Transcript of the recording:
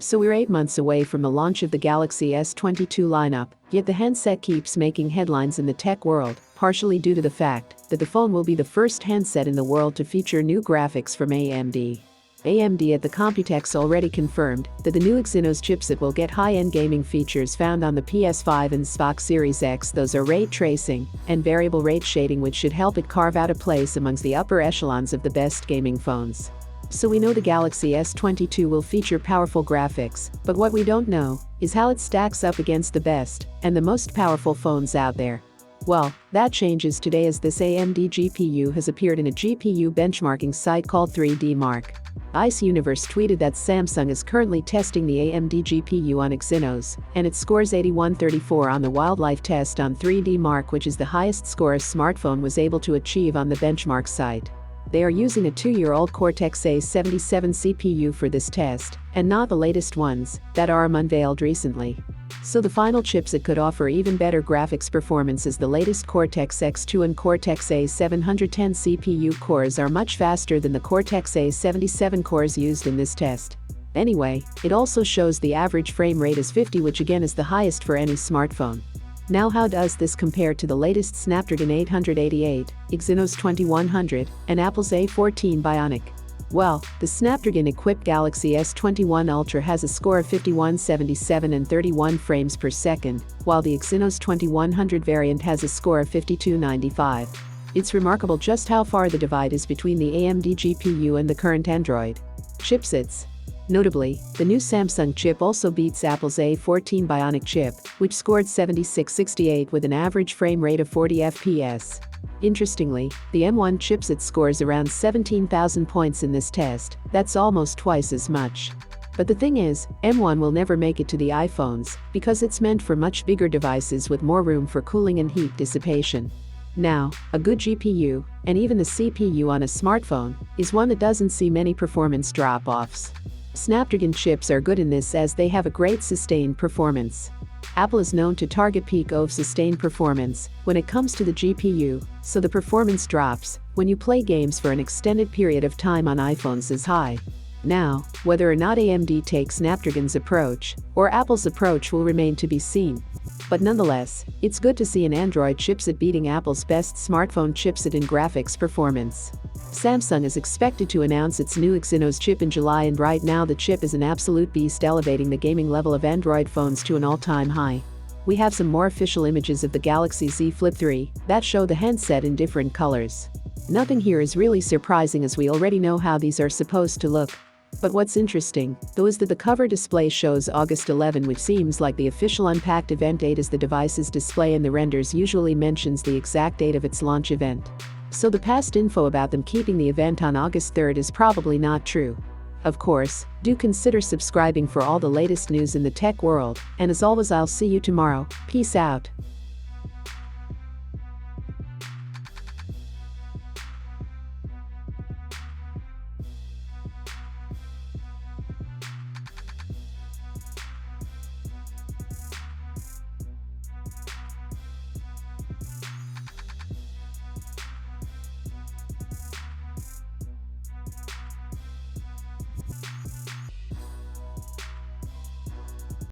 So we're 8 months away from the launch of the Galaxy S22 lineup, yet the handset keeps making headlines in the tech world, partially due to the fact that the phone will be the first handset in the world to feature new graphics from AMD. AMD at the Computex already confirmed that the new Exynos chipset will get high-end gaming features found on the PS5 and Xbox Series X. Those are ray tracing and variable rate shading, which should help it carve out a place amongst the upper echelons of the best gaming phones. So we know the Galaxy S22 will feature powerful graphics, but what we don't know is how it stacks up against the best and the most powerful phones out there. Well, that changes today as this AMD GPU has appeared in a GPU benchmarking site called 3D Mark. Ice Universe tweeted that Samsung is currently testing the AMD GPU on Exynos, and it scores 8134 on the wildlife test on 3D Mark, which is the highest score a smartphone was able to achieve on the benchmark site. They are using a 2-year-old Cortex A77 CPU for this test, and not the latest ones that ARM unveiled recently. So the final chipset could offer even better graphics performance, as the latest Cortex X2 and Cortex A710 CPU cores are much faster than the Cortex A77 cores used in this test. Anyway, it also shows the average frame rate is 50, which again is the highest for any smartphone. Now, how does this compare to the latest Snapdragon 888, Exynos 2100, and Apple's A14 Bionic? Well, the Snapdragon-equipped Galaxy S21 Ultra has a score of 5177 and 31 frames per second, while the Exynos 2100 variant has a score of 5295. It's remarkable just how far the divide is between the AMD GPU and the current Android chipsets. Notably, the new Samsung chip also beats Apple's A14 Bionic chip, which scored 7668 with an average frame rate of 40 FPS. Interestingly, the M1 chipset scores around 17,000 points in this test. That's almost twice as much. But the thing is, M1 will never make it to the iPhones because it's meant for much bigger devices with more room for cooling and heat dissipation. Now, a good GPU, and even the CPU on a smartphone, is one that doesn't see many performance drop-offs. Snapdragon chips are good in this as they have a great sustained performance. Apple is known to target peak of sustained performance when it comes to the GPU, so the performance drops when you play games for an extended period of time on iPhones is high. Now, whether or not AMD takes Snapdragon's approach or Apple's approach will remain to be seen. But nonetheless, it's good to see an Android chipset beating Apple's best smartphone chipset in graphics performance. Samsung is expected to announce its new Exynos chip in July, and right now the chip is an absolute beast, elevating the gaming level of Android phones to an all-time high. We have some more official images of the Galaxy Z Flip 3 that show the handset in different colors. Nothing here is really surprising, as we already know how these are supposed to look. But what's interesting, though, is that the cover display shows August 11, which seems like the official unpacked event date, as the device's display in the renders usually mentions the exact date of its launch event. So the past info about them keeping the event on August 3rd is probably not true. Of course, do consider subscribing for all the latest news in the tech world, and as always, I'll see you tomorrow. Peace out.